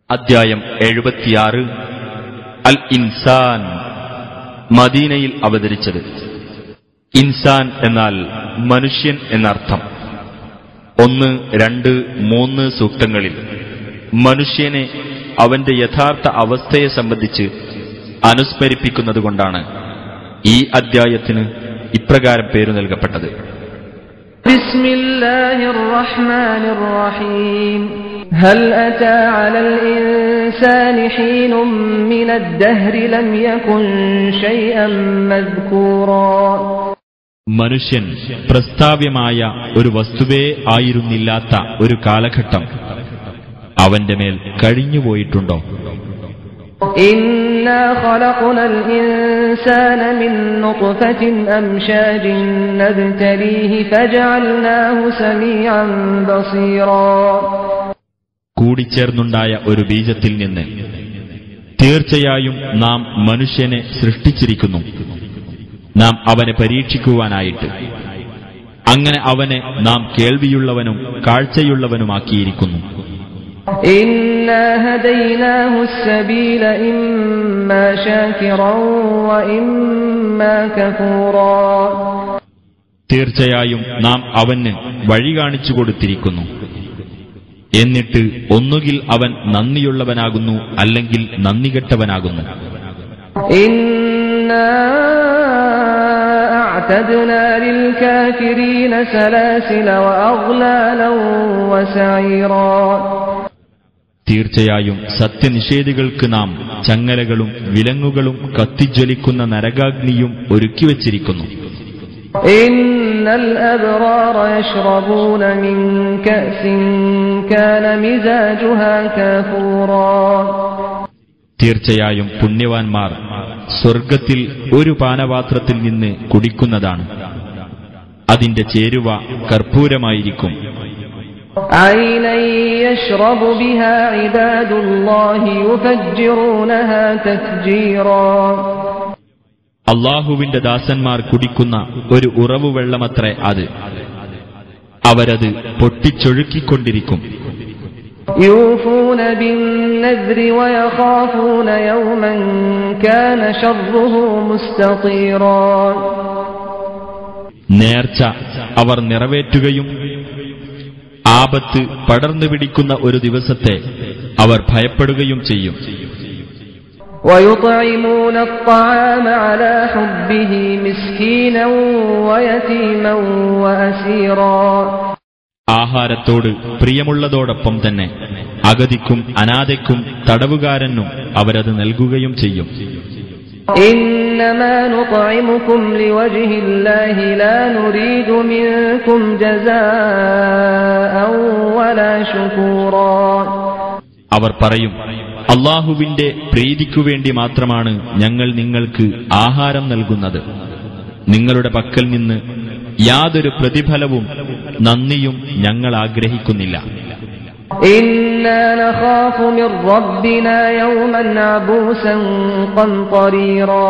അദ്ധ്യായം 76 അൽ ഇൻസാൻ. മദീനയിൽ അവതരിച്ചത്. ഇൻസാൻ എന്നാൽ മനുഷ്യൻ എന്നർത്ഥം. 1, 2, 3 സൂക്തങ്ങളിൽ മനുഷ്യനെ അവന്റെ യഥാർത്ഥ അവസ്ഥയെ സംബന്ധിച്ച് അനുസ്മരിപ്പിക്കുന്നതുകൊണ്ടാണ് ഈ അദ്ധ്യായത്തിന് ഇപ്രകാരം പേരു നൽകപ്പെട്ടത്. ബിസ്മില്ലാഹിർ റഹ്മാനിർ റഹീം. ഹൽ അതാ അലൽ ഇൻസാനി ഹീനും മിനദ് ദഹ്രി ലം യകുൻ ശൈഅൻ മദ്കൂറാ. മനുഷ്യൻ പ്രസ്താവ്യമായ ഒരു വസ്തുവേ ആയിരുന്നില്ലാത്ത ഒരു കാലഘട്ടം അവന്റെ മേൽ കഴിഞ്ഞുപോയിട്ടുണ്ടോ? ഇന്നാ ഖലഖനൽ ഇൻസാന മിൻ നുത്ഫത്തിൻ അംശാജിൻ നബ്തലീഹി ഫജഅൽനാഹു സമീഅൻ ബസീറാ. കൂടിച്ചേർന്നുണ്ടായ ഒരു ബീജത്തിൽ നിന്ന് തീർച്ചയായും നാം മനുഷ്യനെ സൃഷ്ടിച്ചിരിക്കുന്നു, നാം അവനെ പരീക്ഷിക്കുവാനായിട്ട്. അങ്ങനെ അവനെ നാം കേൾവിയുള്ളവനും കാഴ്ചയുള്ളവനുമാക്കിയിരിക്കുന്നു. ഇന്നാ ഹദൈനാഹു സബീല ഇമ്മാ ശാകിറൻ വ ഇമ്മാ കഫൂറാ. തീർച്ചയായും നാം അവന് വഴി കാണിച്ചു കൊടുത്തിരിക്കുന്നു. എന്നിട്ട് ഒന്നുകിൽ അവൻ നന്ദിയുള്ളവനാകുന്നു, അല്ലെങ്കിൽ നന്ദികെട്ടവനാകുന്നു. ഇന്നാ അഅതദ്നാ ലിൽ കാഫിരീന സലാസില വഅഗ്ലാലൻ വസഈറാ. തീർച്ചയായും സത്യനിഷേധികൾക്ക് നാം ചങ്ങലകളും വിലങ്ങുകളും കത്തിജ്വലിക്കുന്ന നരകാഗ്നിയും ഒരുക്കിവച്ചിരിക്കുന്നു. ഇന്നൽ അബ്റാറ യശ്റബൂന മിൻ കഅസിൻ കാന മിസാജുഹാ കഫൂറാ. തീർച്ചയായും പുണ്യവാന്മാർ സ്വർഗത്തിൽ ഒരു പാനപാത്രത്തിൽ നിന്ന് കുടിക്കുന്നതാണ്. അതിന്റെ ചേരുവ കർപ്പൂരമായിരിക്കും. ഐനൻ യശ്റബു ബിഹാ ഇബാദുല്ലാഹി യുഫജ്ജിറൂനഹാ തഫ്ജീറാ. അല്ലാഹുവിന്റെ ദാസന്മാർ കുടിക്കുന്ന ഒരു ഉറവു വെള്ളമത്രേ അത്. അവരത് പൊട്ടിച്ചൊഴുക്കിക്കൊണ്ടിരിക്കും. യൂഫൂന ബിന്നദ്രി വയഖാഫൂന യൗമൻ കാന ശർറുഹു മുസ്തതീറാ. നേർച്ച അവർ നിറവേറ്റുകയും ആപത്ത് പടർന്നു പിടിക്കുന്ന ഒരു ദിവസത്തെ അവർ ഭയപ്പെടുകയും ചെയ്യും. وَيُطْعِمُونَ الطَّعَامَ عَلَى حُبِّهِ مِسْكِينًا وَيَتِيمًا وَأَسِيرًا. ആഹാരത്തോട് പ്രിയമുള്ളതോടൊപ്പം തന്നെ അഗതിക്കും അനാഥയ്ക്കും തടവുകാരനും അവരത് നൽകുകയും ചെയ്യും. إِنَّمَا نُطْعِمُكُمْ لِوَجْهِ اللَّهِ لَا نُرِيدُ مِنكُمْ جَزَاءً وَلَا شُكُورًا. അവർ പറയും, അല്ലാഹുവിന്റെ പ്രീതിക്കുവേണ്ടി മാത്രമാണ് ഞങ്ങൾ നിങ്ങൾക്ക് ആഹാരം നൽകുന്നത്. നിങ്ങളുടെ പക്കൽ നിന്ന് യാതൊരു പ്രതിഫലവും നന്ദിയും ഞങ്ങൾ ആഗ്രഹിക്കുന്നില്ല. ഇന്നാ നഖാഫു മിർ റബ്ബിനാ യൗമൻ അബൂസൻ ഖംതരീറാ.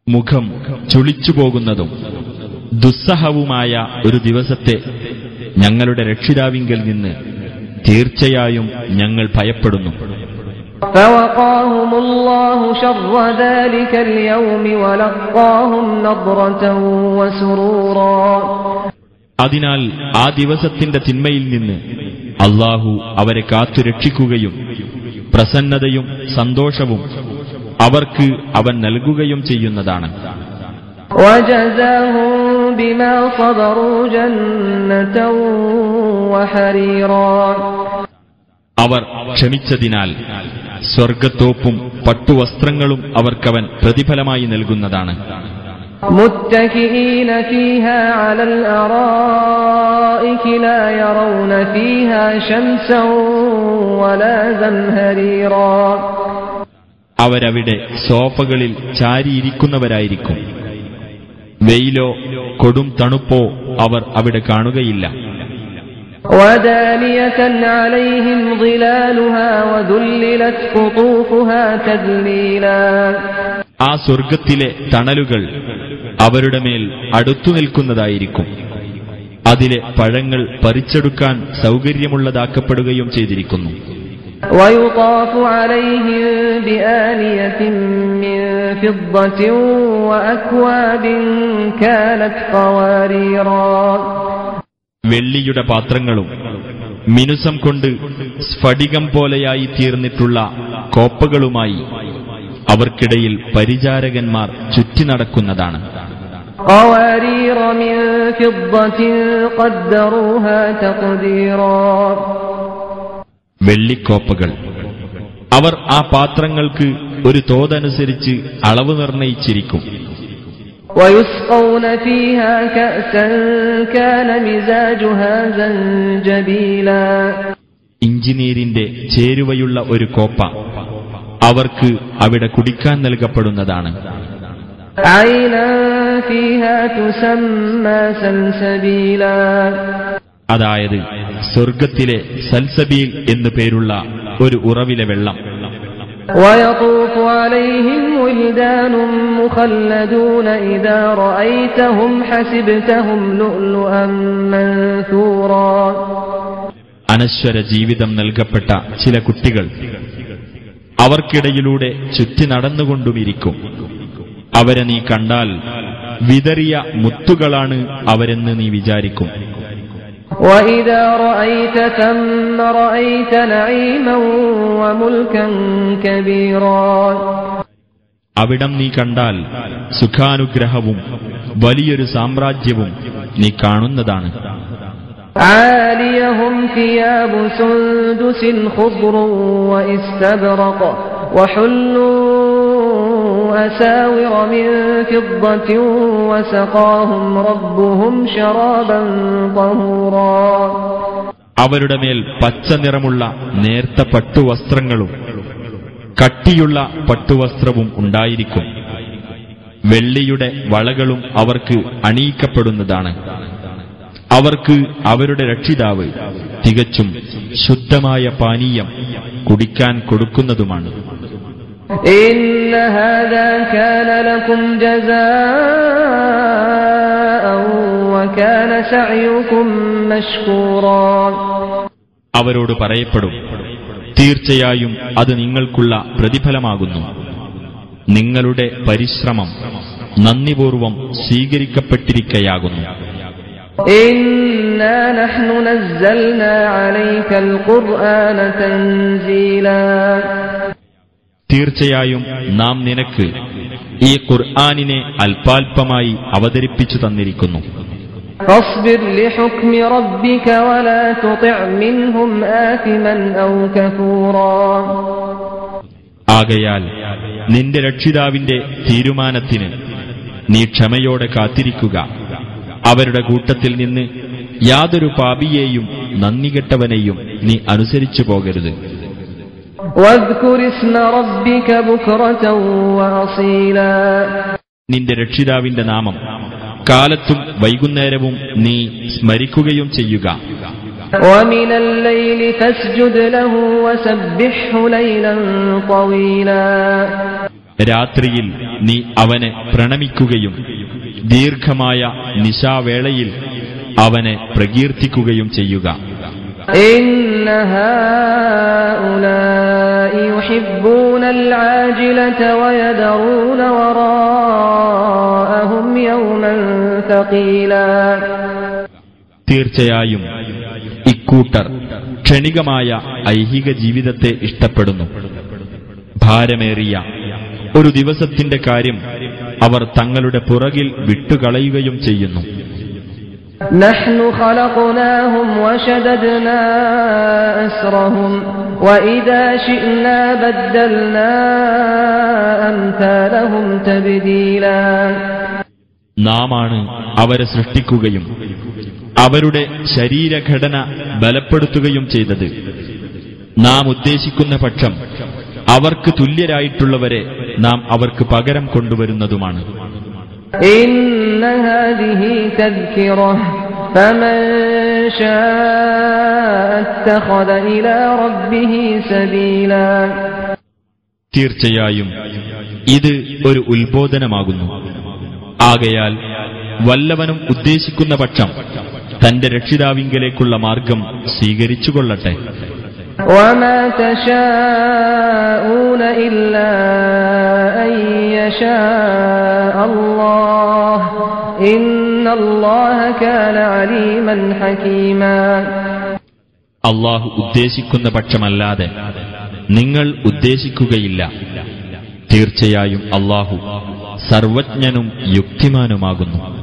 മുഖം ചുളിച്ചുപോകുന്നതും ദുസ്സഹവുമായ ഒരു ദിവസത്തെ ഞങ്ങളുടെ രക്ഷിതാവിങ്കൽ നിന്ന് തീർച്ചയായും ഞങ്ങൾ ഭയപ്പെടുന്നു. ഫവഖാഹുമുല്ലാഹു ശർറ ദാലികൽ യൗമി വലഖാഹും നദ്റതൻ വസുറൂറാ. അതിനാൽ ആ ദിവസത്തിന്റെ തിന്മയിൽ നിന്ന് അല്ലാഹു അവരെ കാത്തുരക്ഷിക്കുകയും പ്രസന്നതയും സന്തോഷവും അവർക്ക് അവൻ നൽകുകയും ചെയ്യുന്നതാണ്. വജസാഹും ബിമാ സബറൂ ജന്നതൻ വഹരീറാ. അവർ ക്ഷമിച്ചതിനാൽ സ്വർഗത്തോപ്പും പട്ടുവസ്ത്രങ്ങളും അവർക്കവൻ പ്രതിഫലമായി നൽകുന്നതാണ്. മുത്തകിഈന ഫീഹാ അലൽ അറായികി ലാ യറൗന ഫീഹാ ശംസൻ വലാ സംഹരീറാ. അവരവിടെ സോഫകളിൽ ചാരിയിരിക്കുന്നവരായിരിക്കും. വെയിലോ കൊടും തണുപ്പോ അവർ അവിടെ കാണുകയില്ല. വദാനിയതൻ അലൈഹിം ളിലാലുഹാ വദുല്ലിലത് ഖുതൂഫുഹാ തദ്ലീലാ. ആ സ്വർഗത്തിലെ തണലുകൾ അവരുടെ മേൽ അടുത്തു നിൽക്കുന്നതായിരിക്കും. അതിലെ പഴങ്ങൾ പറിച്ചെടുക്കാൻ സൗകര്യമുള്ളതാക്കപ്പെടുകയും ചെയ്തിരിക്കുന്നു. ويطاف عليهم بآنية من فضة وأكواب كانت قواريرا. വെള്ളിയുടെ പാത്രങ്ങളും മിനുസം കൊണ്ട് സ്ഫടികം പോലെയായി തീർന്നിട്ടുള്ള കോപ്പകളുമായി അവർക്കിടയിൽ പരിചാരകന്മാർ ചുറ്റി നടക്കുന്നതാണ്. قوارير من فضة قدروها تقديرا. വെള്ളിക്കോപ്പകൾ അവർ ആ പാത്രങ്ങൾക്ക് ഒരു തോതനുസരിച്ച് അളവ് നിർണയിച്ചിരിക്കും. ويسقون فيها كأسا كان مزاجها زنجبيلا. ഇഞ്ചിനീരിന്റെ ചേരുവയുള്ള ഒരു കോപ്പ അവർക്ക് അവിടെ കുടിക്കാൻ നൽകപ്പെടുന്നതാണ്. عينا فيها تسمى سلسبيلا. അതായത് സ്വർഗത്തിലെ സൽസബീൽ എന്നു പേരുള്ള ഒരു ഉറവിലെ വെള്ളം. ويطوف عليهم ولدان مخلدون إذا رأيتهم حسبتهم لؤلؤا منثورا. അനശ്വര ജീവിതം നൽകപ്പെട്ട ചില കുട്ടികൾ അവർക്കിടയിലൂടെ ചുറ്റി നടന്നുകൊണ്ടുമിരിക്കും. അവരെ നീ കണ്ടാൽ വിതറിയ മുത്തുകളാണ് അവരെന്ന് നീ വിചാരിക്കും. وَإِذَا رَأَيْتَ ثَمَّ رَأَيْتَ نَعِيمًا وَمُلْكًا كَبِيرًا. അവിടം നീ കണ്ടാൽ സുഖാനുഗ്രഹവും വലിയൊരു സാമ്രാജ്യവും നീ കാണുന്നതാണ്. عَالِيَهُمْ ثِيَابُ سُنْدُسٍ خُضْرٌ وَإِسْتَبْرَقٌ وَحُلُّوا أَسَاوِرَ مِنْ فِضَّةٍ وَسَقَاهُمْ رَبُّهُمْ شَرَابًا طَهُورًا. അവരുടെ മേൽ പച്ച നിറമുള്ള നേർത്ത പട്ടുവസ്ത്രങ്ങളും കട്ടിയുള്ള പട്ടുവസ്ത്രവും ഉണ്ടായിരിക്കും. വെള്ളിയുടെ വളകളും അവർക്ക് അണിയിക്കപ്പെടുന്നതാണ്. അവർക്ക് അവരുടെ രക്ഷിതാവ് തികച്ചും ശുദ്ധമായ പാനീയം കുടിക്കാൻ കൊടുക്കുന്നതുമാണ്. إِنَّ هَذَا كَانَ لَكُمْ جَزَاءً وَكَانَ سَعْيُكُمْ مَشْكُورًا. അവരോട് പറയപ്പെടും, തീർച്ചയായും അത് നിങ്ങൾക്കുള്ള പ്രതിഫലമാകുന്നു. നിങ്ങളുടെ പരിശ്രമം നന്ദിപൂർവം സ്വീകരിക്കപ്പെട്ടിരിക്കയാകുന്നു. إِنَّا نَحْنُ نَزَّلْنَا عَلَيْكَ الْقُرْآنَ تَنزِيلًا. തീർച്ചയായും നാം നിനക്ക് ഈ ഖുർആനിനെ അല്പാൽപമായി അവതരിപ്പിച്ചു തന്നിരിക്കുന്നു. فاصبر لحكم ربك ولا تطع منهم آثما أو كفورا. ആകയാൽ നിന്റെ രക്ഷിതാവിന്റെ തീരുമാനത്തിന് നീ ക്ഷമയോടെ കാത്തിരിക്കുക. അവരുടെ കൂട്ടത്തിൽ നിന്ന് യാതൊരു പാപിയെയും നന്ദികെട്ടവനെയും നീ അനുസരിച്ചു പോകരുത്. واذكر اسم ربك بكرة وأصيلا. നിന്റെ രക്ഷിതാവിന്റെ നാമം കാലത്തും വൈകുന്നേരവും നീ സ്മരിക്കുകയും ചെയ്യുക. ومن الليل فاسجد له وسبحه ليلا طويلا. രാത്രിയിൽ നീ അവനെ പ്രണമിക്കുകയും ദീർഘമായ നിശാവേളയിൽ അവനെ പ്രകീർത്തിക്കുകയും ചെയ്യുക. إن هؤلاء يحبون العاجلة ويذرون وراءهم يوما ثقيلا. തീർച്ചയായും ഇക്കൂട്ടർ ക്ഷണികമായ ഐഹിക ജീവിതത്തെ ഇഷ്ടപ്പെടുന്നു. ഭാരമേറിയ ഒരു ദിവസത്തിന്റെ കാര്യം അവർ തങ്ങളുടെ പുറകിൽ വിട്ടുകളയുകയും ചെയ്യുന്നു. نحن خلقناهم وشددنا أسرهم وإذا شئنا بدلنا أمثالهم تبديلا. നാമാണ് അവരെ സൃഷ്ടിക്കുകയും അവരുടെ ശരീരഘടന ബലപ്പെടുത്തുകയും ചെയ്തത്. നാം ഉദ്ദേശിക്കുന്ന പക്ഷം അവർക്ക് തുല്യരായിട്ടുള്ളവരെ നാം അവർക്ക് പകരം കൊണ്ടുവരുന്നതുമാണ്. إن هذه تذكرة فمن شاء اتخذ إلى ربه سبيلا. തീർച്ചയായും ഇത് ഒരു ഉത്ബോധനമാകുന്നു. ആകയാൽ വല്ലവനും ഉദ്ദേശിക്കുന്ന പക്ഷം തന്റെ രക്ഷിതാവിങ്കലേക്കുള്ള മാർഗം സ്വീകരിച്ചുകൊള്ളട്ടെ. وما تشاءون إلا أن يشاء الله إن الله كان عليما حكيما. അള്ളാഹു ഉദ്ദേശിക്കുന്ന പക്ഷമല്ലാതെ നിങ്ങൾ ഉദ്ദേശിക്കുകയില്ല. തീർച്ചയായും അള്ളാഹു സർവജ്ഞനും യുക്തിമാനുമാകുന്നു.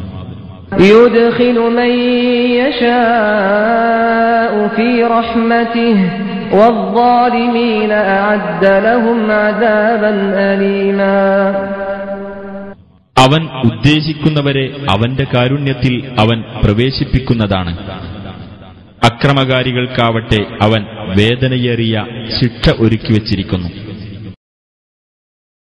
يدخل من يشاء في رحمته والظالمين أعد لهم عذابا أليما. അവൻ ഉദ്ദേശിക്കുന്നവരെ അവന്റെ കാരുണ്യത്തിൽ അവൻ പ്രവേശിപ്പിക്കുന്നതാണ്. അക്രമകാരികൾക്കാവട്ടെ അവൻ വേദനയേറിയ ശിക്ഷ ഒരുക്കിവച്ചിരിക്കുന്നു.